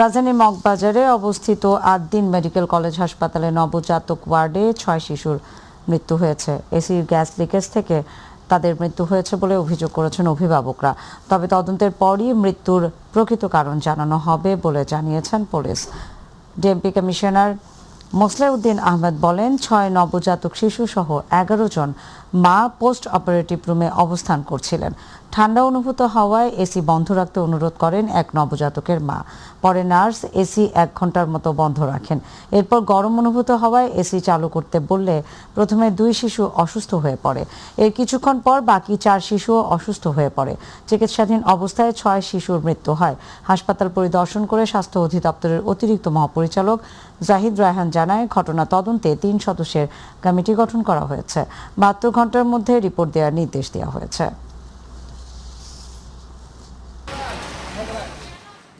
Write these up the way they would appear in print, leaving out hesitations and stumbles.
রাজধানীর মগবাজারে অবস্থিত ৮ দিন মেডিকেল কলেজ হাসপাতালে নবজাতক ওয়ার্ডে ৬ শিশুর মৃত্যু হয়েছে। এসির গ্যাস লিকেজ থেকে তাদের মৃত্যু হয়েছে বলে অভিযোগ করেছেন অভিভাবকরা। তবে তদন্তের পরই মৃত্যুর প্রকৃত কারণ জানানো হবে বলে জানিয়েছেন police. DMP commissioner Mosleh Uddin Ahmed বলেন, ৬ নবজাতক শিশু সহ ১১ জন মা পোস্ট অপারেটিভ রুমে অবস্থান করছিলেন। ঠান্ডা অনুভূত হওয়ায় এসি বন্ধ রাখতে অনুরোধ করেন এক নবজাতকের মা। পরে নার্স এসি ১ ঘন্টার মতো বন্ধ রাখেন। এরপর গরম অনুভূত হওয়ায় এসি চালু করতে বললে প্রথমে ২ শিশু অসুস্থ হয়ে পড়ে। এর কিছুক্ষণ পর বাকি ৪ শিশুও অসুস্থ হয়ে পড়ে। চিকিৎসাধীন অবস্থায় ৬ শিশুর মৃত্যু হয়। হাসপাতাল পরিদর্শন করে স্বাস্থ্য অধিদপ্তরের অতিরিক্ত মহাপরিচালক জাহিদ রায়হান জানায়, ঘটনা তদন্তে ৩ সদস্যের কমিটি গঠন করা হয়েছে। ৭২ ঘন্টার মধ্যে রিপোর্ট দেওয়ার নির্দেশ দেওয়া হয়েছে।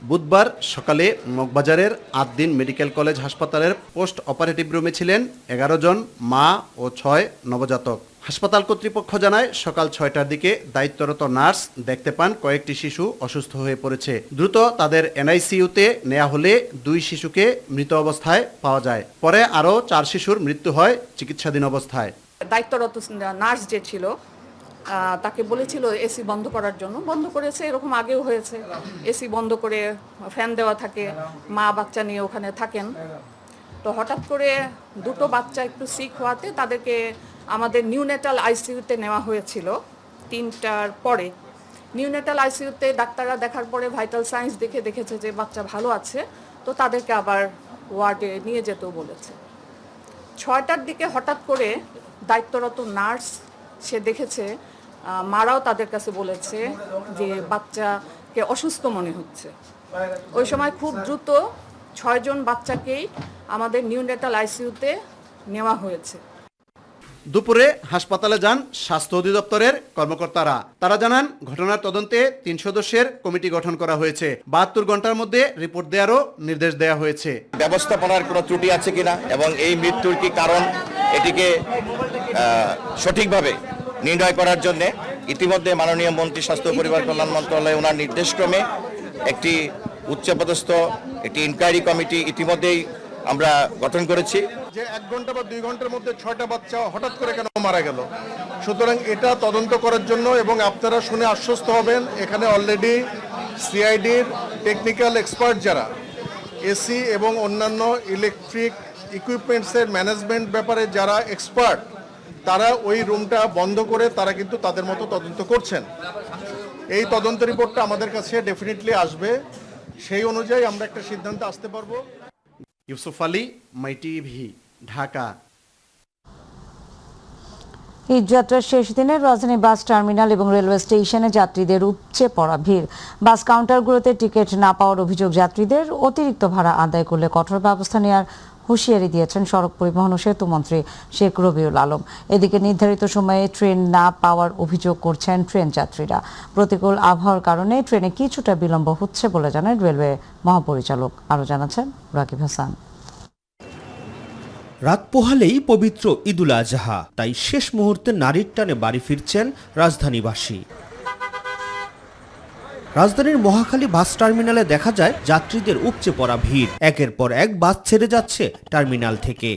বুধবার সকালে মগবাজারের ৮ দিন মেডিকেল কলেজ হাসপাতালের পোস্ট অপারেটিভ রুমে ছিলেন ১১ জন মা ও ৬ নবজাতক। হাসপাতাল কর্তৃপক্ষ জানায়, সকাল ৬টার দিকে দায়িত্বরত নার্স দেখতে পান কয়েকটি শিশু অসুস্থ হয়ে পড়েছে। দ্রুত তাদের এনআইসিইউতে নেওয়া হলে ২ শিশুকে মৃত অবস্থায় পাওয়া যায়। পরে আরও ৪ শিশুর মৃত্যু হয় চিকিৎসাধীন অবস্থায়। দায়িত্বরত নার্স যে ছিল তাকে বলেছিল এসি বন্ধ করার জন্য, বন্ধ করেছে। এরকম আগেও হয়েছে, এসি বন্ধ করে ফ্যান দেওয়া থাকে, মা বাচ্চা নিয়ে ওখানে থাকেন। তো হঠাৎ করে দুটো বাচ্চা একটু সিক হওয়াতে তাদেরকে আমাদের নিউনেটাল আইসিইউতে নেওয়া হয়েছিল ৩টার পরে। নিউনেটাল আইসিইউতে ডাক্তাররা দেখার পরে ভাইটাল সাইন্স দেখেছে যে বাচ্চা ভালো আছে, তো তাদেরকে আবার ওয়ার্ডে নিয়ে যেতেও বলেছে। ৬টার দিকে হঠাৎ করে দায়িত্বরত নার্স সে দেখেছে, মারাও তাদের কাছে বলেছে যে বাচ্চাকে অসুস্থ মনে হচ্ছে। ওই সময় খুব দ্রুত ৬ জন বাচ্চাকেই আমাদের নিউনেটাল আইসিইউতে নেওয়া হয়েছে। দুপুরে হাসপাতালে যান স্বাস্থ্য অধিদপ্তরের কর্মকর্তারা। তারা জানান, ঘটনার তদন্তে ৩ সদস্যের কমিটি গঠন করা হয়েছে। ৭২ ঘন্টার মধ্যে রিপোর্ট দেওয়ারও নির্দেশ দেওয়া হয়েছে। ব্যবস্থাপনার কোনো ত্রুটি আছে কিনা এবং এই মৃত্যুর কি কারণ, এটিকে সঠিকভাবে নির্ণয় করার জন্য ইতিমধ্যে মাননীয় মন্ত্রী স্বাস্থ্য ও পরিবার কল্যাণ মন্ত্রণালয় ওনার নির্দেশক্রমে একটি উচ্চপদস্থ একটি ইনকোয়ারি কমিটি ইতিমধ্যেই আমরা গঠন করেছি। যে ১ ঘন্টা বা ২ ঘন্টার মধ্যে ৬টা বাচ্চা হঠাৎ করে কেন মারা গেল, সুতরাং এটা তদন্ত করার জন্য, এবং আপনারা শুনে আশ্বস্ত হবেন এখানে অলরেডি সিআইডির টেকনিক্যাল এক্সপার্ট যারা এসি এবং অন্যান্য ইলেকট্রিক ইকুইপমেন্টসের ম্যানেজমেন্ট ব্যাপারে যারা এক্সপার্ট, তারা ওই রুমটা বন্ধ করে তারা কিন্তু তাদের মতো তদন্ত করছেন। এই তদন্ত রিপোর্টটা আমাদের কাছে ডেফিনেটলি আসবে, সেই অনুযায়ী আমরা একটা সিদ্ধান্তে আসতে পারবো। ইউসুফ আলী, মাই টিভি, ঢাকা। ঈদযাত্রার শেষ দিনে রাজধানী বাস টার্মিনাল এবং রেলওয়ে স্টেশনে যাত্রীদের উপচে পড়া ভিড়। বাস কাউন্টারগুলোতে টিকিট না পাওয়ার অভিযোগ যাত্রীদের। অতিরিক্ত ভাড়া আদায় করলে কঠোর ব্যবস্থা নেওয়ার হুঁশিয়ারি দিয়েছেন সড়ক পরিবহন ও সেতু মন্ত্রী শেখ রবিউল আলম। এদিকে নির্ধারিত সময়ে ট্রেন না পাওয়ার অভিযোগ করছেন ট্রেন যাত্রীরা। প্রতিকূল আবহাওয়ার কারণে ট্রেনে কিছুটা বিলম্ব হচ্ছে বলে জানান রেলওয়ে মহাপরিচালক। আরও জানাচ্ছেন রাকিব হাসান। রাত পোহালেই পবিত্র ঈদুল আজহা, তাই শেষ মুহূর্তে নারীর টানে বাড়ি ফিরছেন রাজধানীবাসী। রাজধানীর মহাখালী বাস টার্মিনালে দেখা যায় যাত্রীদের উপচে পড়া ভিড়। একের পর এক বাস ছেড়ে যাচ্ছে টার্মিনাল থেকে।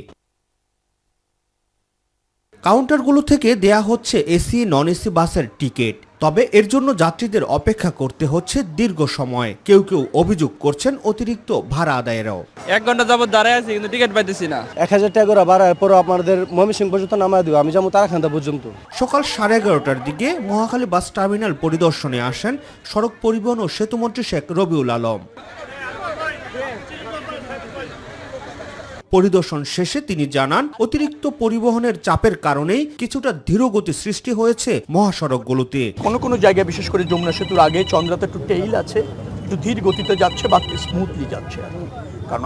কাউন্টারগুলো থেকে দেয়া হচ্ছে এসি নন এসি বাসের টিকিট, তবে এর জন্য যাত্রীদের অপেক্ষা করতে হচ্ছে দীর্ঘ সময়। কেউ কেউ অভিযোগ করছেন অতিরিক্ত ভাড়া আদায়েরও। 1 ঘন্টা যাবত দাঁড়ায় আছি, কিন্তু টিকিট পাইতেছি না। 1000 টাকা করে ভাড়া, এরপর আমাদের ময়মনসিংহ পর্যন্ত নামায় দিব, আমি যাবো তারাখান্দা পর্যন্ত। সকাল 11:30টার দিকে মহাখালী বাস টার্মিনাল পরিদর্শনে আসেন সড়ক পরিবহন ও সেতুমন্ত্রী শেখ রবিউল আলম। পরিদর্শন শেষে তিনি জানান, অতিরিক্ত পরিবহনের চাপের কারণেই কিছুটা ধীরগতি সৃষ্টি হয়েছে মহাসড়কগুলোতে। কোনো জায়গায়, বিশেষ করে যমুনা সেতুর আগে চন্দ্রাতে একটু টেইল আছে, একটু ধীর গতিতে যাচ্ছে, বাকি স্মুথলি যাচ্ছে। কারণ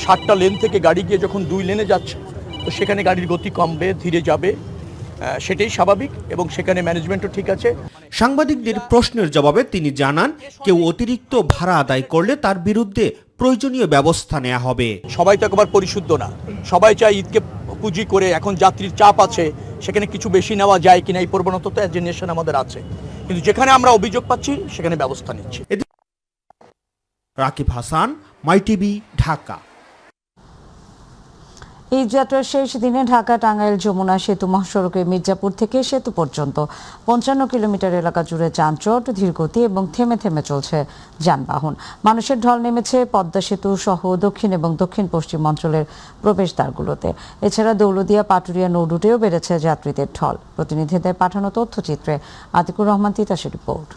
7টা লেন থেকে গাড়ি গিয়ে যখন 2 লেনে যাচ্ছে, তো সেখানে গাড়ির গতি কমবে, ধীরে যাবে, সেটাই স্বাভাবিক, এবং সেখানে ম্যানেজমেন্টও ঠিক আছে। সাংবাদিকদের প্রশ্নের জবাবে তিনি জানান, কেউ অতিরিক্ত ভাড়া আদায় করলে তার বিরুদ্ধে প্রয়োজনীয় ব্যবস্থা নেওয়া হবে। সবাই তো একবার পরিশুদ্ধ না, সবাই চায় ঈদকে পুঁজি করে, এখন যাত্রীর চাপ আছে, সেখানে কিছু বেশি নেওয়া যায় কিনা এই প্রবণতা তো জেনারেশন আমাদের আছে, কিন্তু যেখানে আমরা অভিযোগ পাচ্ছি সেখানে ব্যবস্থা নিচ্ছি। রাকিব হাসান, মাই টিভি, ঢাকা। এই যাত্রার শেষ দিনে ঢাকা টাঙ্গাইল যমুনা সেতু মহাসড়কে মির্জাপুর থেকে সেতু পর্যন্ত 55 কিলোমিটার এলাকা জুড়ে যানজট, ধীরগতি এবং থেমে থেমে চলছে যানবাহন। মানুষের ঢল নেমেছে পদ্মা সেতু সহ দক্ষিণ এবং দক্ষিণ পশ্চিম অঞ্চলের প্রবেশদ্বারগুলোতে। এছাড়া দৌলতদিয়া পাটুরিয়া নৌরুটেও বেড়েছে যাত্রীদের ঢল। প্রতিনিধিদের পাঠানো তথ্যচিত্রে আতিকুর রহমান তিতাসের রিপোর্ট।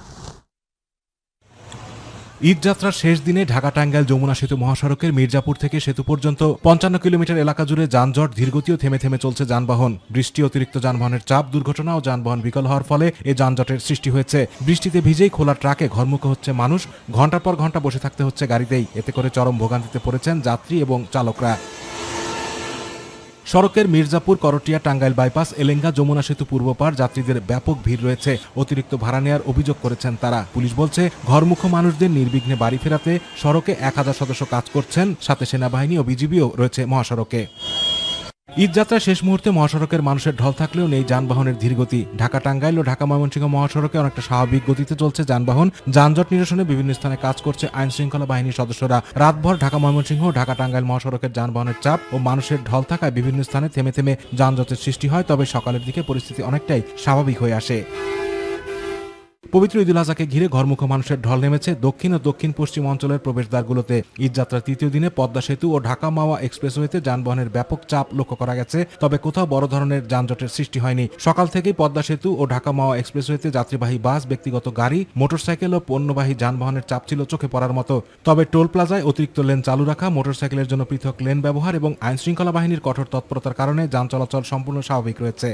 ঈদযাত্রার শেষ দিনে ঢাকা টাঙ্গাইল যমুনা সেতু মহাসড়কের মির্জাপুর থেকে সেতু পর্যন্ত 55 কিলোমিটার এলাকা জুড়ে যানজট, ধীরগতিও থেমে থেমে চলছে যানবাহন। বৃষ্টি, অতিরিক্ত যানবাহনের চাপ, দুর্ঘটনা ও যানবাহন বিকল হওয়ার ফলে এ যানজটের সৃষ্টি হয়েছে। বৃষ্টিতে ভিজেই খোলা ট্রাকে ঘরমুখো হচ্ছে মানুষ, ঘন্টার পর ঘন্টা বসে থাকতে হচ্ছে গাড়িতেই। এতে করে চরম ভোগান্তিতে পড়েছেন যাত্রী এবং চালকরা। সড়কের মির্জাপুর, করটিয়া, টাঙ্গাইল বাইপাস, এলেঙ্গা, যমুনা সেতু পূর্বপার যাত্রীদের ব্যাপক ভিড় রয়েছে। অতিরিক্ত ভাড়া নেওয়ার অভিযোগ করেছেন তারা। পুলিশ বলছে, ঘরমুখো মানুষদের নির্বিঘ্নে বাড়ি ফেরাতে সড়কে 1000 সদস্য কাজ করছেন, সাথে সেনাবাহিনী ও বিজিবিও রয়েছে মহাসড়কে। ঈদযাত্রার শেষ মুহূর্তে মহাসড়কের মানুষের ঢল থাকলেও নেই যানবাহনের ধীরগতি। ঢাকা টাঙ্গাইল ও ঢাকা ময়মনসিংহ মহাসড়কে অনেকটা স্বাভাবিক গতিতে চলছে যানবাহন। যানজট নিরসনে বিভিন্ন স্থানে কাজ করছে আইন শৃঙ্খলা বাহিনীর সদস্যরা। রাতভর ঢাকা ময়মনসিংহ ও ঢাকা টাঙ্গাইল মহাসড়কের যানবাহনের চাপ ও মানুষের ঢল থাকায় বিভিন্ন স্থানে থেমে থেমে যানজটের সৃষ্টি হয়, তবে সকালের দিকে পরিস্থিতি অনেকটাই স্বাভাবিক হয়ে আসে। পবিত্র ঈদুল আজহাকে ঘিরে ঘরমুখো মানুষের ঢল নেমেছে দক্ষিণ ও দক্ষিণ পশ্চিম অঞ্চলের প্রবেশদ্বারগুলোতে। ঈদযাত্রার তৃতীয় দিনে পদ্মা সেতু ও ঢাকা মাওয়া এক্সপ্রেসওয়েতে যানবাহনের ব্যাপক চাপ লক্ষ্য করা গেছে, তবে কোথাও বড় ধরনের যানজটের সৃষ্টি হয়নি। সকাল থেকেই পদ্মা সেতু ও ঢাকা মাওয়া এক্সপ্রেসওয়েতে যাত্রীবাহী বাস, ব্যক্তিগত গাড়ি, মোটরসাইকেল ও পণ্যবাহী যানবাহনের চাপ ছিল চোখে পড়ার মতো। তবে টোল প্লাজায় অতিরিক্ত লেন চালু রাখা, মোটরসাইকেলের জন্য পৃথক লেন ব্যবহার এবং আইন শৃঙ্খলা বাহিনীর কঠোর তৎপরতার কারণে যান চলাচল সম্পূর্ণ স্বাভাবিক রয়েছে।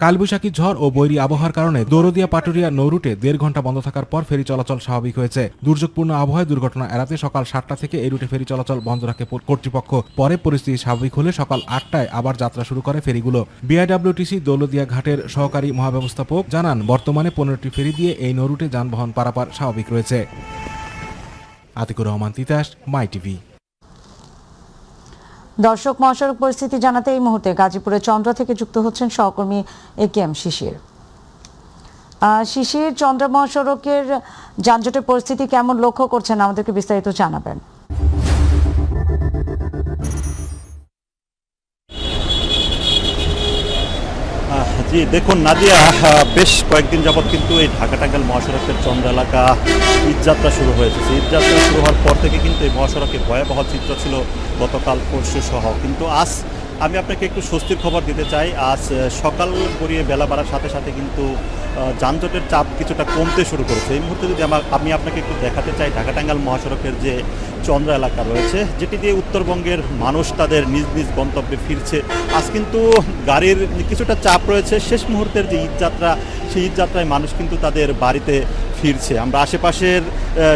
কালবৈশাখী ঝড় ও বৈরী আবহাওয়ার কারণে দৌলতদিয়া পাটুরিয়া নৌরুটে 1.5 ঘন্টা বন্ধ থাকার পর ফেরি চলাচল স্বাভাবিক হয়েছে। দুর্যোগপূর্ণ আবহাওয়ায় দুর্ঘটনা এড়াতে সকাল 7টা থেকে এই রুটে ফেরি চলাচল বন্ধ রাখে কর্তৃপক্ষ। পরে পরিস্থিতি স্বাভাবিক হলে সকাল 8টায় আবার যাত্রা শুরু করে ফেরিগুলো। বিআইডব্লিউটিসি দৌলতদিয়া ঘাটের সহকারী মহাব্যবস্থাপক জানান, বর্তমানে 15টি ফেরি দিয়ে এই নৌরুটে যানবাহন পারাপার স্বাভাবিক রয়েছে। আতিকুর রহমান তিতাস, মাই টিভি। দর্শক, মহাসড়ক পরিস্থিতি জানাতে এই মুহূর্তে গাজীপুরের চন্দ্রা থেকে যুক্ত হচ্ছেন সহকর্মী AKM শিশির। শিশির, চন্দ্রা মহাসড়কের যানজটের পরিস্থিতি কেমন লক্ষ্য করছেন, আমাদেরকে বিস্তারিত জানাবেন। জি দেখুন নাদিয়া, বেশ কয়েকদিন যাবৎ কিন্তু এই ঢাকা টাঙ্গাইল মহাসড়কের চন্দ্রা এলাকা ঈদযাত্রা শুরু হয়েছে। ঈদযাত্রা শুরু হওয়ার পর থেকে কিন্তু এই মহাসড়কে ভয়াবহ চিত্র ছিল গতকাল, পরশু সহ। কিন্তু আজ আমি আপনাকে একটু স্বস্তির খবর দিতে চাই। আজ সকাল গড়িয়ে বেলা বাড়ার সাথে সাথে কিন্তু যানজটের চাপ কিছুটা কমতে শুরু করেছে। এই মুহূর্তে যদি আমি আপনাকে একটু দেখাতে চাই ঢাকা টাঙ্গাইল মহাসড়কের যে চন্দ্রা এলাকা রয়েছে, যেটি দিয়ে উত্তরবঙ্গের মানুষ তাদের নিজ নিজ গন্তব্যে ফিরছে। আজ কিন্তু গাড়ির কিছুটা চাপ রয়েছে। শেষ মুহূর্তের যে ঈদযাত্রা, সেই ঈদযাত্রায় মানুষ কিন্তু তাদের বাড়িতে ফিরছে। আমরা আশেপাশের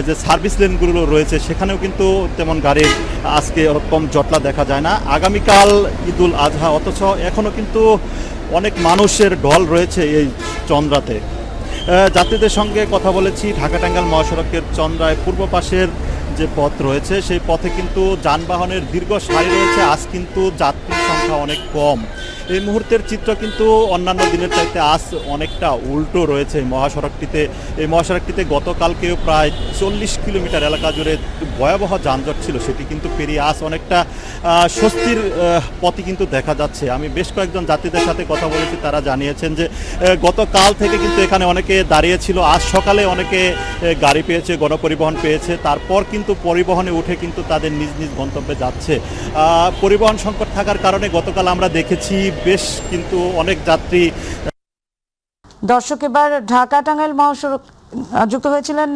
যে সার্ভিস লেনগুলো রয়েছে সেখানেও কিন্তু তেমন গাড়ির আজকে ওরকম জটলা দেখা যায় না। আগামীকাল ঈদুল আজহা, অথচ এখনও কিন্তু অনেক মানুষের ঢল রয়েছে এই চন্দ্রাতে। যাত্রীদের সঙ্গে কথা বলেছি। ঢাকা টাঙ্গাইল মহাসড়কের চন্দ্রায় পূর্ব পাশের যে পথ রয়েছে সেই পথে কিন্তু যানবাহনের দীর্ঘ সারি রয়েছে। আজ কিন্তু যাত্রীর সংখ্যা অনেক কম। এই মুহূর্তের চিত্র কিন্তু অন্যান্য দিনের চাইতে আজ অনেকটা উল্টো রয়েছে এই মহাসড়কটিতে গতকালকেও প্রায় 40 কিলোমিটার এলাকা জুড়ে ভয়াবহ যানজট ছিল, সেটি কিন্তু পেরিয়ে আজ অনেকটা স্বস্তির পথই কিন্তু দেখা যাচ্ছে। আমি বেশ কয়েকজন যাত্রীদের সাথে কথা বলেছি, তারা জানিয়েছেন যে গতকাল থেকে কিন্তু এখানে অনেকে দাঁড়িয়েছিল, আজ সকালে অনেকে গাড়ি পেয়েছে, গণপরিবহন পেয়েছে, তারপর কিন্তু পরিবহনে উঠে কিন্তু তাদের নিজ নিজ গন্তব্যে যাচ্ছে। পরিবহন সংকট থাকার কারণে গতকাল আমরা দেখেছি বেশ কিন্তু অনেক যাত্রী। দর্শক, এবার ঢাকা টাঙ্গাইল মহাসড়ক যুক্ত হয়েছিলেন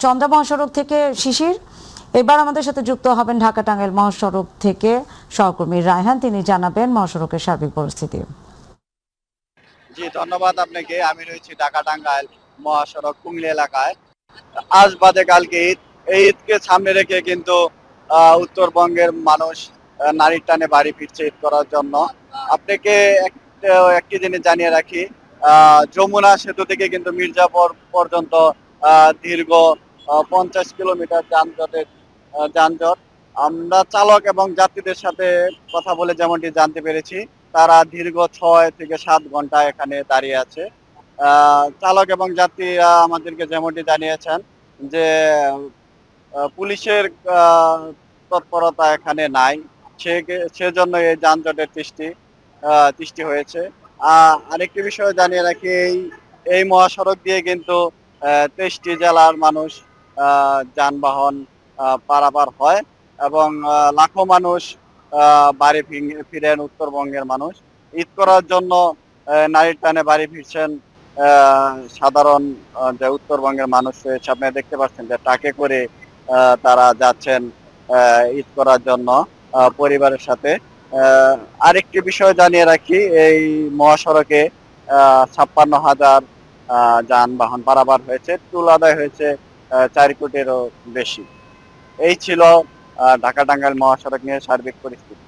চন্দ্রা মহাসড়ক থেকে শিশির। এবার আমাদের সাথে যুক্ত হবেন ঢাকা টাঙ্গাইল মহাসড়ক থেকে সহকর্মী রায়হান, তিনি জানাবেন মহাসড়কের সার্বিক পরিস্থিতি। জি ধন্যবাদ আপনাকে। আমি রয়েছি ঢাকা টাঙ্গাইল মহাসড়ক কুমিল্লা এলাকায়। আজ বাদে কালকে ঈদ, এই ঈদকে সামনে রেখে কিন্তু উত্তরবঙ্গের মানুষ নারীর টানে বাড়ি ফিরছে ঈদ করার জন্য। আপনাকে একটি জিনিস জানিয়ে রাখি, যমুনা সেতু থেকে কিন্তু মির্জাপুর পর্যন্ত দীর্ঘ 50 কিলোমিটার যানজট। আমরা চালক এবং যাত্রীদের সাথে কথা বলে যেমনটি জানতে পেরেছি, তারা দীর্ঘ 6 থেকে 7 ঘন্টা এখানে দাঁড়িয়ে আছে। চালক এবং যাত্রীরা আমাদেরকে যেমনটি জানিয়েছেন যে পুলিশের তৎপরতা এখানে নাই, সেজন্য এই যানজটের সৃষ্টি হয়েছে। আরেকটি বিষয় জানিয়ে রাখি, এই মহাসড়ক দিয়ে কিন্তু 23টি জেলার মানুষ যানবাহন পারাপার হয় এবং লাখো মানুষ বাড়ি ফিরেন। উত্তরবঙ্গের মানুষ ঈদ করার জন্য নারীর টানে বাড়ি ফিরছেন সাধারণ যে উত্তরবঙ্গের মানুষ রয়েছে। আপনি দেখতে পাচ্ছেন যে ট্রাকে করে তারা যাচ্ছেন ঈদ করার জন্য পরিবারের সাথে। আরেকটি বিষয় জানিয়ে রাখি, এই মহাসড়কে 56,000 যানবাহন পারাপার হয়েছে, টুল আদায় হয়েছে 4 কোটিরও বেশি। এই ছিল ঢাকা টাঙ্গাইল মহাসড়ক নিয়ে সার্বিক পরিস্থিতি।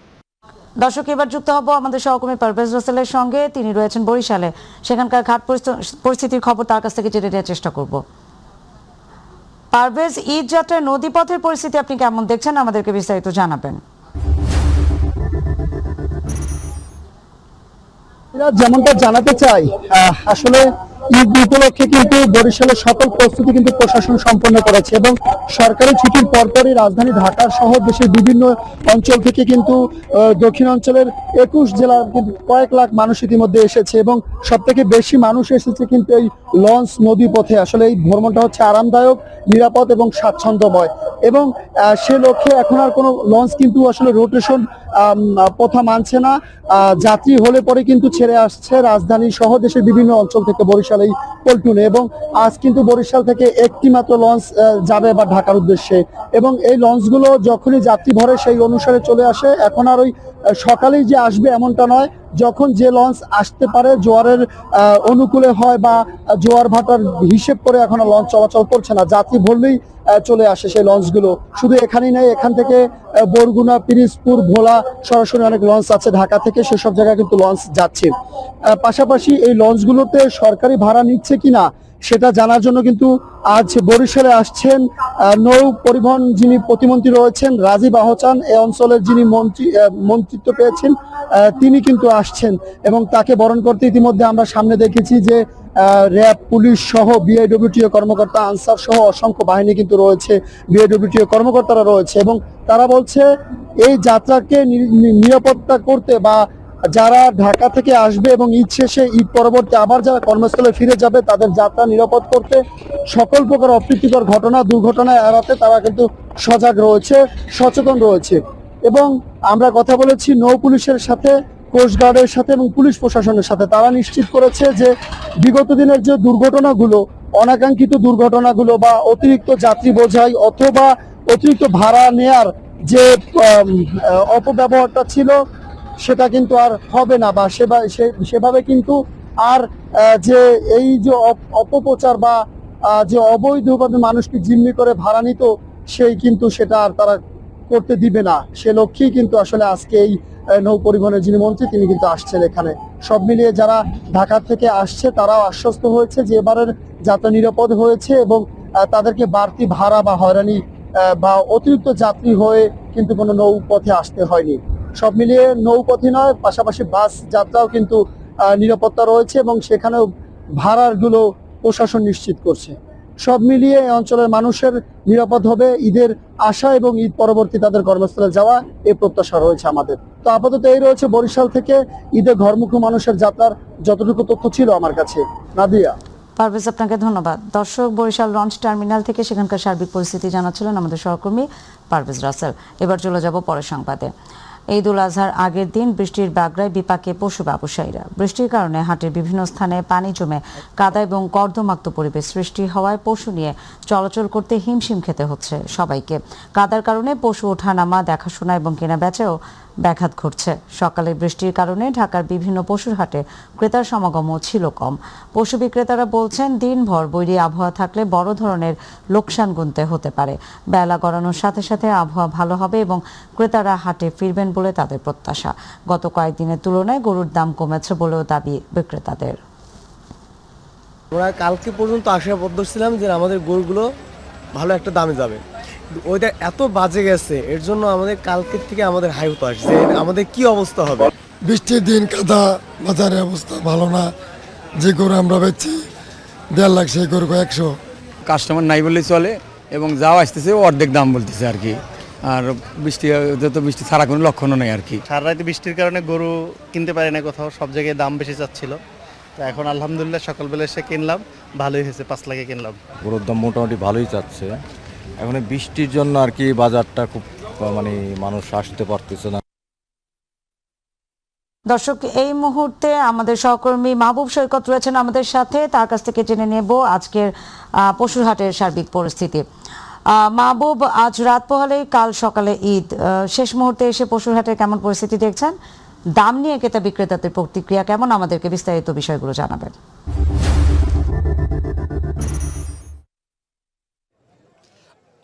দর্শক, এবার যুক্ত হব আমাদের সহকর্মী পারভেজ রাসেলের সঙ্গে। তিনি রয়েছেন বরিশালে, সেখানকার ঘাট পরিস্থিতির খবর তার কাছ থেকে জেনে নেওয়ার চেষ্টা করব। পারভেজ, ঈদ যাত্রায় নদীপথের পরিস্থিতি আপনি কেমন দেখছেন, আমাদেরকে বিস্তারিত জানাবেন। যেমনটা জানাতে চাই, আসলে ঈদ উপলক্ষে কিন্তু বরিশালের সকল প্রস্তুতি কিন্তু প্রশাসন সম্পন্ন করেছে এবং সরকারি ছুটির পরপরই রাজধানী ঢাকা সহ দেশের বিভিন্ন অঞ্চল থেকে কিন্তু দক্ষিণ অঞ্চলের 21 জেলার কিন্তু কয়েক লাখ মানুষ ইতিমধ্যে এসেছে এবং সব থেকে বেশি মানুষ এসেছে কিন্তু এই লঞ্চ নদী পথে। আসলে এই ভ্রমণটা হচ্ছে আরামদায়ক, নিরাপদ এবং স্বাচ্ছন্দ্যময় এবং সে লক্ষ্যে এখন আর কোনো লঞ্চ কিন্তু আসলে রোটেশন প্রথা মানছে না। যাত্রী হলে পরে কিন্তু ছেড়ে আসছে রাজধানী সহ দেশের বিভিন্ন অঞ্চল থেকে বরিশাল এই পল্টনে এবং আজ কিন্তু বরিশাল থেকে একটি মাত্র লঞ্চ যাবে বা ঢাকার উদ্দেশ্যে এবং এই লঞ্চগুলো যখনই যাত্রী ভরে সেই অনুসারে চলে আসে। এখন আর ওই সকালেই যে আসবে এমনটা নয়, যখন যে লঞ্চ আসতে পারে জোয়ারের অনুকূলে হয় বা জোয়ার ভাটার হিসেব করে এখন লঞ্চ চলাচল করছে না, যাত্রী ভরলেই চলে আসে সেই লঞ্চগুলো। শুধু এখানেই নাই, এখান থেকে বরগুনা, পিরিজপুর, ভোলা সরাসরি অনেক লঞ্চ আছে ঢাকা থেকে, সেসব জায়গায় কিন্তু লঞ্চ যাচ্ছে। পাশাপাশি এই লঞ্চগুলোতে সরকারি ভাড়া নিচ্ছে কিনা সেটা জানার জন্য কিন্তু আজ বরিশালে আসছেন নৌ পরিবহন যিনি প্রতিমন্ত্রী রয়েছেন রাজীব আহসান, এই অঞ্চলের যিনি মন্ত্রিত্ব পেয়েছেন তিনি কিন্তু আসছেন এবং তাকে বরণ করতে ইতিমধ্যে আমরা সামনে দেখেছি যে র্যাব, পুলিশ সহ বিআইডব্লিউটিও কর্মকর্তা, আনসার সহ অসংখ্য বাহিনী কিন্তু রয়েছে, বিআইডব্লিউটিও কর্মকর্তারা রয়েছে এবং তারা বলছে এই যাত্রাকে নিরাপত্তা করতে বা যারা ঢাকা থেকে আসবে এবং ঈদ শেষে ঈদ পরবর্তী আবার যারা কর্মস্থলে ফিরে যাবে তাদের যাত্রা নিরাপদ করতে, সকল প্রকার অপ্রীতিকর ঘটনা দুর্ঘটনা এড়াতে তারা কিন্তু সজাগ রয়েছে, সচেতন রয়েছে। এবং আমরা কথা বলেছি নৌ পুলিশের সাথে, কোস্টগার্ডের সাথে এবং পুলিশ প্রশাসনের সাথে। তারা নিশ্চিত করেছে যে বিগত দিনের যে দুর্ঘটনাগুলো, অনাকাঙ্ক্ষিত দুর্ঘটনাগুলো বা অতিরিক্ত যাত্রী বোঝাই অথবা অতিরিক্ত ভাড়া নেয়ার যে অপব্যবহারটা ছিল সেটা কিন্তু আর হবে না বা সেভাবে কিন্তু আর যে এই যে অপপ্রচার বা যে অবৈধভাবে মানুষকে জিম্মি করে ভাড়া নিত সেই কিন্তু সেটা আর তারা করতে দিবে না। সে লক্ষ্যেই কিন্তু আসলে আজকে এই নৌ পরিবহনের যিনি মন্ত্রী তিনি কিন্তু আসছেন এখানে। সব মিলিয়ে যারা ঢাকা থেকে আসছে তারাও আশ্বস্ত হয়েছে যে এবারের যাত্রা নিরাপদ হয়েছে এবং তাদেরকে বাড়তি ভাড়া বা হয়রানি বা অতিরিক্ত যাত্রী হয়ে কিন্তু কোনো নৌপথে আসতে হয়নি। সব মিলিয়ে নৌপথে নয়, পাশাপাশি বাস যাত্রাও কিন্তু নিরাপত্তা রয়েছে এবং সেখানেও ভাড়াগুলো প্রশাসন নিশ্চিত করছে। সব মিলিয়ে এই অঞ্চলের মানুষের নিরাপদ হবে, ঈদের আশা এবং ঈদ পরবর্তী তাদের কর্মস্থলে যাওয়া এই প্রত্যাশা রয়েছে আমাদের। তো আপাতত এই রয়েছে বরিশাল থেকে ঈদে ঘরমুখী মানুষের যাত্রার যতটুকু তথ্য ছিল আমার কাছে। নাদিয়া। পারভেজ, আপনাকে ধন্যবাদ। দর্শক, বরিশাল লঞ্চ টার্মিনাল থেকে সেখানকার সার্বিক পরিস্থিতি জানাচ্ছিলেন আমাদের সহকর্মী পারভেজ রাসেল। এবার চলে যাব পরের সংবাদে। ঈদ উল আজহার আগের দিন বৃষ্টির বাগড়ায় বিপাকে পশু ব্যবসায়ীরা। বৃষ্টির কারণে হাটের বিভিন্ন স্থানে পানি জমে কাদা এবং কর্দমাক্ত পরিবেশ সৃষ্টি হওয়ায় পশু নিয়ে চলাচল করতে হিমশিম খেতে হচ্ছে সবাইকে। কাদার কারণে পশু ওঠানামা, দেখাশোনা এবং কেনা বেচাও ব্যাঘাত ঘটছে। সকালে বৃষ্টির কারণে ঢাকার বিভিন্ন পশুর হাটে ক্রেতার সমাগমও ছিল কম। পশু বিক্রেতারা বলছেন দিনভর বৈরী আবহাওয়া থাকলে বড় ধরনের লোকসান গুনতে হতে পারে। বেলা গড়ানোর সাথে সাথে আবহাওয়া ভালো হবে এবং ক্রেতারা হাটে ফিরবেন বলে তাদের প্রত্যাশা। গত কয়েকদিনের তুলনায় গরুর দাম কমেছে বলেও দাবি বিক্রেতাদের। আমরা কালকে পর্যন্ত আশাবদ্ধ ছিলাম যে আমাদের গরুগুলো ভালো একটা দামে যাবে, ওইটা এত বাজে গেছে, এর জন্য আমাদের কালকের থেকে আমাদের হাই হতো আসছে আমাদের কি অবস্থা হবে। বৃষ্টির দিন, কাদা, বাজারের অবস্থা ভালো না। যে গরু আমরা বেচছি 1.5 লাখ, সেই গরু 100। কাস্টমার নাই বললেই চলে, এবং যাও আসতেছে অর্ধেক দাম বলতেছে আর কি। আর বৃষ্টি যত বৃষ্টি ছাড়া কোনো লক্ষণও নেই আর কি। সারা রাতে বৃষ্টির কারণে গরু কিনতে পারি না কোথাও, সব জায়গায় দাম বেশি চাচ্ছিল। তো এখন আলহামদুলিল্লাহ সকালবেলা এসে কিনলাম, ভালোই হয়েছে, 5 লাখে কিনলাম। গরুর দাম মোটামুটি ভালোই চাচ্ছে। এখন বৃষ্টির জন্য আর কি বাজারটা খুব মানে মানুষ আসতে পারতেছে না। দর্শক, এই মুহূর্তে আমাদের সহকর্মী মাহবুব সৈকত রয়েছেন আমাদের সাথে, তার কাছ থেকে জেনে নেব আজকের পশুর হাটের সার্বিক পরিস্থিতি। মাহবুব, আজ রাত পোহালেই কাল সকালে ঈদ, শেষ মুহূর্তে এসে পশুর হাটের কেমন পরিস্থিতি দেখছেন? দাম নিয়ে ক্রেতা বিক্রেতাদের প্রতিক্রিয়া কেমন? আমাদেরকে বিস্তারিত বিষয়গুলো জানাবেন।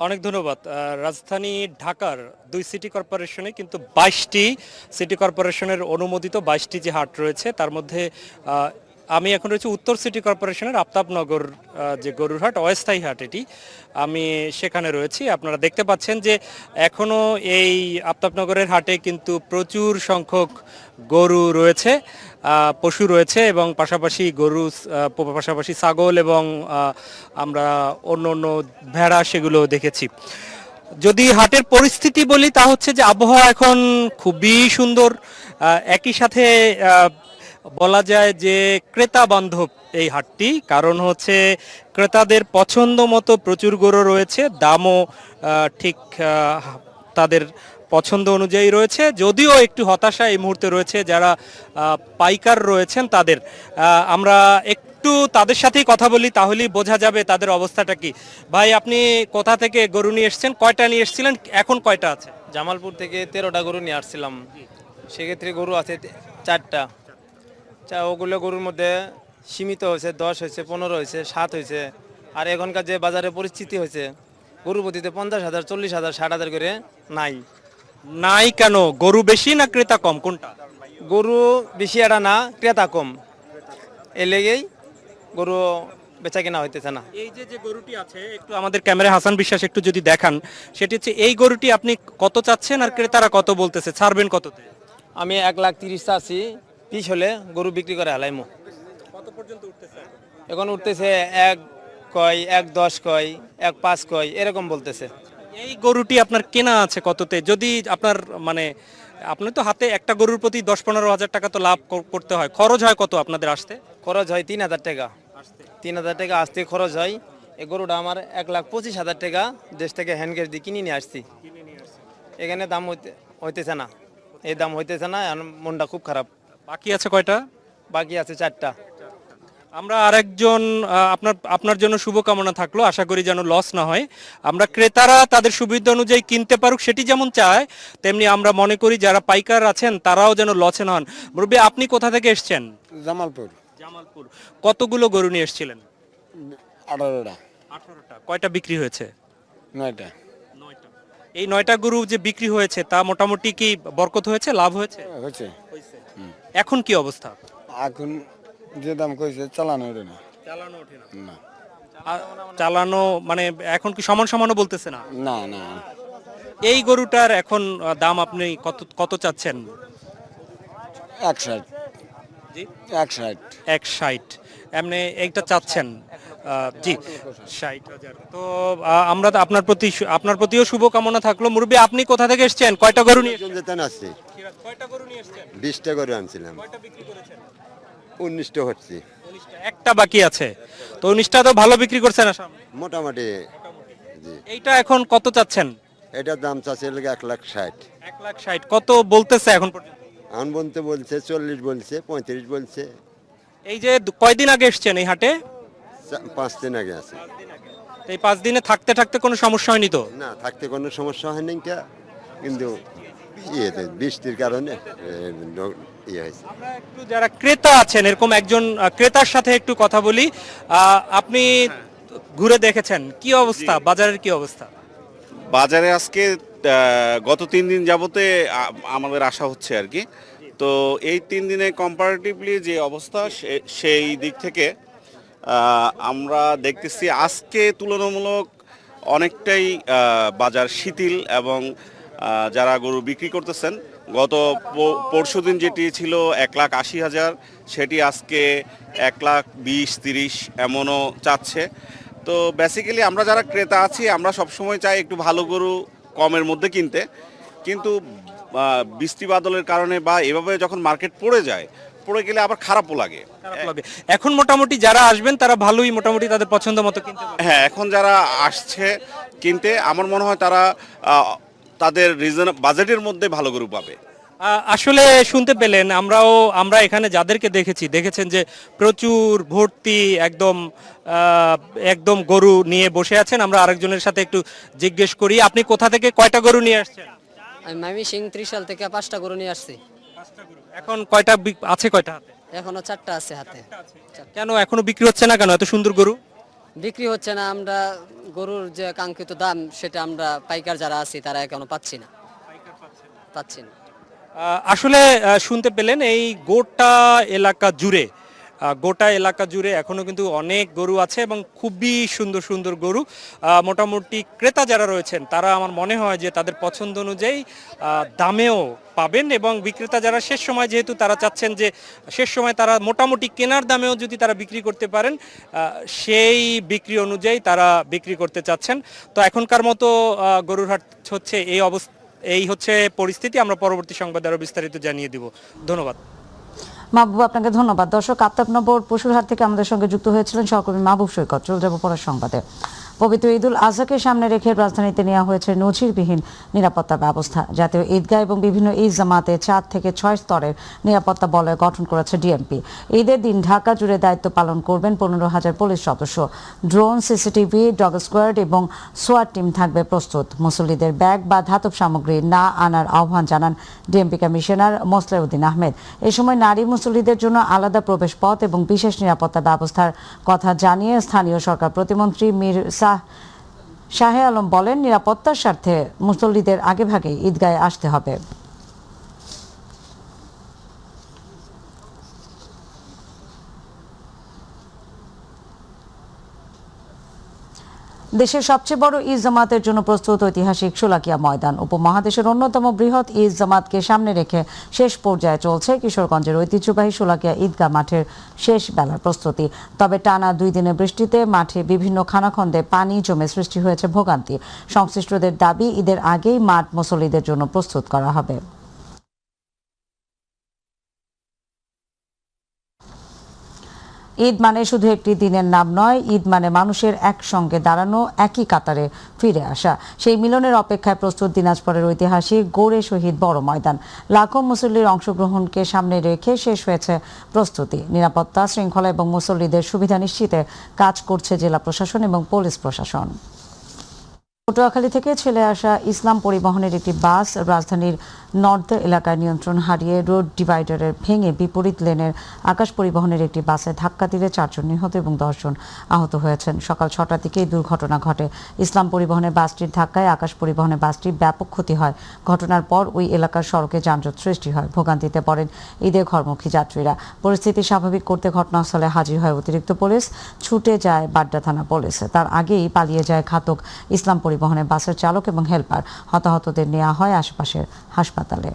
অনেক ধন্যবাদ। রাজধানী ঢাকার 2 সিটি কর্পোরেশনে কিন্তু 22টি সিটি কর্পোরেশনের অনুমোদিত 22টি যে হাট রয়েছে, তার মধ্যে আমি এখন রয়েছে উত্তর সিটি কর্পোরেশনের আফতাবনগর যে গরুর হাট, অস্থায়ী হাট এটি, আমি সেখানে রয়েছি। আপনারা দেখতে পাচ্ছেন যে এখনও এই আফতাবনগরের হাটে কিন্তু প্রচুর সংখ্যক গরু রয়েছে, পশু রয়েছে, এবং পাশাপাশি গরু, পাশাপাশি ছাগল এবং আমরা অন্য অন্য ভেড়া সেগুলো দেখেছি। যদি হাটের পরিস্থিতি বলি, তা হচ্ছে যে আবহাওয়া এখন খুবই সুন্দর, একই সাথে বলা যায় যে ক্রেতা বান্ধব এই হাটটি, কারণ হচ্ছে ক্রেতাদের পছন্দ মতো প্রচুর গরু রয়েছে, দামও ঠিক তাদের পছন্দ অনুযায়ী রয়েছে। যদিও একটু হতাশা এই মুহূর্তে রয়েছে যারা পাইকার রয়েছেন তাদের, আমরা একটু তাদের সাথেই কথা বলি, তাহলেই বোঝা যাবে তাদের অবস্থাটা কি। ভাই, আপনি কোথা থেকে গরু নিয়ে এসেছেন? কয়টা নিয়ে এসেছিলেন, এখন কয়টা আছে? জামালপুর থেকে 13টা গরু নিয়ে আসছিলাম, সেক্ষেত্রে গরু আছে 4টা। ওগুলো গরুর মধ্যে সীমিত হয়েছে, 10 হয়েছে, 15 হয়েছে, 7 হয়েছে। আর এখনকার যে বাজারে পরিস্থিতি হয়েছে, গরু প্রতিতে 50,000, 40,000, 60,000 করে নাই কেন? গরু বেশি না ক্রেতা কম, কোনটা? গরু বেশি এটা না, ক্রেতা কম, এর লেগেই গরু বেচা কেনা হইতেছে না। এই যে যে গরুটি আছে, একটু আমাদের ক্যামেরা হাসান বিশ্বাস একটু যদি দেখান, সেটি হচ্ছে এই গরুটি আপনি কত চাচ্ছেন আর ক্রেতারা কত বলতেছে, ছাড়বেন কততে? আমি 1,30,000 চাচ্ছি, পিস হলে গরু বিক্রি করে হালাইমু। কত পর্যন্ত উঠতেছে এখন? উঠতেছে 1 কয়, 1.10 কয়, 1.5 কয়, এরকম বলতেছে। এই গরুটি আপনার কেনা আছে কততে? যদি আপনার মানে আপনি তো হাতে একটা গরুর প্রতি 10-15 হাজার টাকা তো লাভ করতে হয়, খরচ হয় কত আপনাদের আসতে? খরচ হয় 3,000 টাকা, 3,000 টাকা আসতে খরচ হয়। এই গরুটা আমার 1,25,000 টাকা দেশ থেকে হ্যান্ড ক্যাশ দিয়ে কিনে নিয়ে আসছি। এখানে দাম হইতেছে না, এই দাম হইতেছে না, মনটা খুব খারাপ। বাকি আছে কয়টা? বাকি আছে 4টা। আমরা আরেকজন, আপনার জন্য শুভকামনা থাকলো, আশা করি যেন লস না হয়, আমরা ক্রেতারা তাদের সুবিধা অনুযায়ী কিনতে পারুক সেটি যেমন চায়, তেমনি আমরা মনে করি যারা পাইকার আছেন তারাও যেন লসে না হন। মুরব্বী, আপনি কোথা থেকে এসেছেন? জামালপুর। জামালপুর। কতগুলো গরু নিয়ে এসেছিলেন? 18টা। কয়টা বিক্রি হয়েছে? 9টা। এই 9টা গরু যে বিক্রি হয়েছে তা মোটামুটি কি বরকত হয়েছে, লাভ হয়েছে? হয়েছে। এখন কি অবস্থা? এখন যে দাম কইছে চালানো ওঠে না। চালানো ওঠে না? চালানো মানে এখন কি সমান সমানও বলতেছে না? না না। এই গরুটার এখন দাম আপনি কত চাচ্ছেন? 160। জি 160। 160 এমনি এইটা চাচ্ছেন? জি 60,000। তো আমরা আপনার প্রতিও শুভকামনা থাকলো। মুরব্বী, আপনি কোথা থেকে এসেছেন? কয়টা গরু নিয়ে এসেছেন? কয়টা গরু নিয়ে এসেছেন? 20টা গরু আনছিলাম। কয়টা বিক্রি করেছেন? 19টা হচ্ছে। 19টা, একটা বাকি আছে। তো 19টা তো ভালো বিক্রি করছেন আসাম? মোটামুটি। জি। এইটা এখন কত চাচ্ছেন? এটার দাম চাচ্ছে 1,60,000। 1,60,000 কত বলতেছে এখন পর্যন্ত? এখন বলতে বলছে 40 বলছে, 35 বলছে। এই যে কয়দিন আগে এসেছেন এই হাটে? 5 দিন আগে আছে। এই 5 দিনে থাকতে থাকতে কোনো সমস্যা হয়নি তো? না, থাকতে কোনো সমস্যা হয়নি, কিন্তু বৃষ্টির কারণে হয়েছে। আমরা একটু যারা ক্রেতা আছেন, এরকম একজন ক্রেতার সাথে একটু কথা বলি। আপনি ঘুরে দেখেছেন, কি অবস্থা, বাজারের কি অবস্থা? বাজারে আজকে গত 3 দিন যাবতে আমাদের আশা হচ্ছে আর কি। তো এই 3 দিনে কম্পারেটিভলি যে অবস্থা, সেই দিক থেকে আমরা দেখতেছি আজকে তুলনামূলক অনেকটাই বাজার শিথিল, এবং যারা গরু বিক্রি করতেছেন, গত পরশুদিন যেটি ছিল 1,80,000, সেটি আজকে 1,20,30 এমনও চাচ্ছে। তো বেসিক্যালি আমরা যারা ক্রেতা আছি আমরা সবসময় চাই একটু ভালো গরু কমের মধ্যে কিনতে, কিন্তু বৃষ্টি বাদলের কারণে বা এভাবে যখন মার্কেট পড়ে গেলে আবার খারাপও লাগে। এখন মোটামুটি যারা আসবেন তারা ভালোই মোটামুটি তাদের পছন্দ মতো কিনতে পারবে। হ্যাঁ, এখন যারা আসছে কিনতে আমার মনে হয় তারা তাদের বাজেটের মধ্যে ভালো গরু পাবে। আসলে শুনতে পেলেন, আমরা এখানে যাদেরকে দেখেছেন যে প্রচুর ভর্তি একদম গরু নিয়ে বসে আছেন। আমরা আরেকজনের সাথে একটু জিজ্ঞেস করি, আপনি কোথা থেকে কয়টা গরু নিয়ে আসছেন? আমি সিং ত্রিশাল থেকে 5টা গরু নিয়ে আসছি। এখন কয়টা আছে হাতে? এখনো 4টা আছে হাতে। কেন এখনো বিক্রি হচ্ছে না কেন? এত সুন্দর গরু বিক্রি হচ্ছে না। আমরা গরুর যে কাঙ্ক্ষিত দাম সেটা আমরা পাইকার যারা আছি তারা এখনো পাচ্ছি না। আসলে শুনতে পেলেন এই গোটা এলাকা জুড়ে এখনো কিন্তু অনেক গরু আছে এবং খুবই সুন্দর সুন্দর গরু। মোটামুটি ক্রেতা যারা রয়েছেন তারা আমার মনে হয় যে তাদের পছন্দ অনুযায়ী দামেও পাবেন, এবং বিক্রেতা যারা শেষ সময় যেহেতু তারা চাচ্ছেন যে শেষ সময় তারা মোটামুটি কেনার দামেও যদি তারা বিক্রি করতে পারেন সেই বিক্রি অনুযায়ী তারা বিক্রি করতে চাচ্ছেন। তো এখনকার মতো গরুর হাট হচ্ছে এই হচ্ছে পরিস্থিতি। আমরা পরবর্তী সংবাদে আরো বিস্তারিত জানিয়ে দিব। ধন্যবাদ মাহবুব, আপনাকে ধন্যবাদ। দর্শক, আফতাবনগর পশুরহাট থেকে আমাদের সঙ্গে যুক্ত হয়েছিলেন সহকর্মী মাহবুব সৈকত। চলে যাব পরের সংবাদে। পবিত্র ঈদুল আজহাকে সামনে রেখে রাজধানীতে নেওয়া হয়েছে নজিরবিহীন নিরাপত্তা ব্যবস্থা। জাতীয় ঈদগাহ এবং বিভিন্ন ঈদ জামাতে 4 থেকে 6 স্তরের নিরাপত্তা বলয় গঠন করেছে ডিএমপি। ঈদের দিন ঢাকা জুড়ে দায়িত্ব পালন করবেন 15,000 পুলিশ সদস্য। ড্রোন, সিসিটিভি, ডগ স্কোয়াড এবং সোয়াট টিম থাকবে প্রস্তুত। মুসল্লিদের ব্যাগ বা ধাতব সামগ্রী না আনার আহ্বান জানান ডিএমপি কমিশনার মোসলেউদ্দিন আহমেদ। এ সময় নারী মুসল্লিদের জন্য আলাদা প্রবেশ পথ এবং বিশেষ নিরাপত্তা ব্যবস্থার কথা জানিয়ে স্থানীয় সরকার প্রতিমন্ত্রী মীর শাহে আলম বলেন, নিরাপত্তার স্বার্থে মুসল্লিদের আগেভাগে ঈদগাহে আসতে হবে। দেশের সবচেয়ে বড় ঈদ জামাতের জন্য প্রস্তুত ঐতিহাসিক শোলাকিয়া ময়দান। উপমহাদেশের অন্যতম বৃহৎ ঈদ জামাতকে সামনে রেখে শেষ পর্যায়ে চলছে কিশোরগঞ্জের ঐতিহ্যবাহী শোলাকিয়া ঈদগাহ মাঠের শেষ বেলার প্রস্তুতি। তবে টানা 2 দিনের বৃষ্টিতে মাঠে বিভিন্ন খানাখন্দে পানি জমে সৃষ্টি হয়েছে ভোগান্তি। সংশ্লিষ্টদের দাবি, ঈদের আগেই মাঠ মুসল্লিদের জন্য প্রস্তুত করা হবে। ঈদ মানে শুধু একটি দিনের নাম নয়, ঈদ মানে মানুষের একসঙ্গে দাঁড়ানো, একই কাতারে ফিরে আসা। সেই মিলনের অপেক্ষায় প্রস্তুত দিনাজপুরের ঐতিহাসিক গৌড়ে শহীদ বড় ময়দান। লাখো মুসল্লির অংশগ্রহণকে সামনে রেখে শেষ হয়েছে প্রস্তুতি। নিরাপত্তা, শৃঙ্খলা এবং মুসল্লিদের সুবিধা নিশ্চিতে কাজ করছে জেলা প্রশাসন এবং পুলিশ প্রশাসন। পটুয়াখালী থেকে ছেলে আসা ইসলাম পরিবহনের একটি বাস রাজধানীর নর্থ এলাকায় নিয়ন্ত্রণ হারিয়ে রোড ডিভাইডারের ভেঙে বিপরীত লেনের আকাশ পরিবহনের একটি বাসে ধাক্কা দিলে 4 জন নিহত এবং 10 জন আহত হয়েছেন। সকাল 6টার দিকে এই দুর্ঘটনা ঘটে। ইসলাম পরিবহনের বাসটির ধাক্কায় আকাশ পরিবহনের বাসটির ব্যাপক ক্ষতি হয়। ঘটনার পর ওই এলাকার সড়কে যানজট সৃষ্টি হয়। ভোগান্তিতে পড়েন ঈদে ঘরমুখী যাত্রীরা। পরিস্থিতি স্বাভাবিক করতে ঘটনাস্থলে হাজির হয় অতিরিক্ত পুলিশ। ছুটে যায় বাড্ডা থানা পুলিশ। তার আগেই পালিয়ে যায় ঘাতক ইসলাম পরিবহনের বাসের চালক এবং হেলপার। হতাহতদের নেওয়া হয় আশেপাশের হাসপাতালে।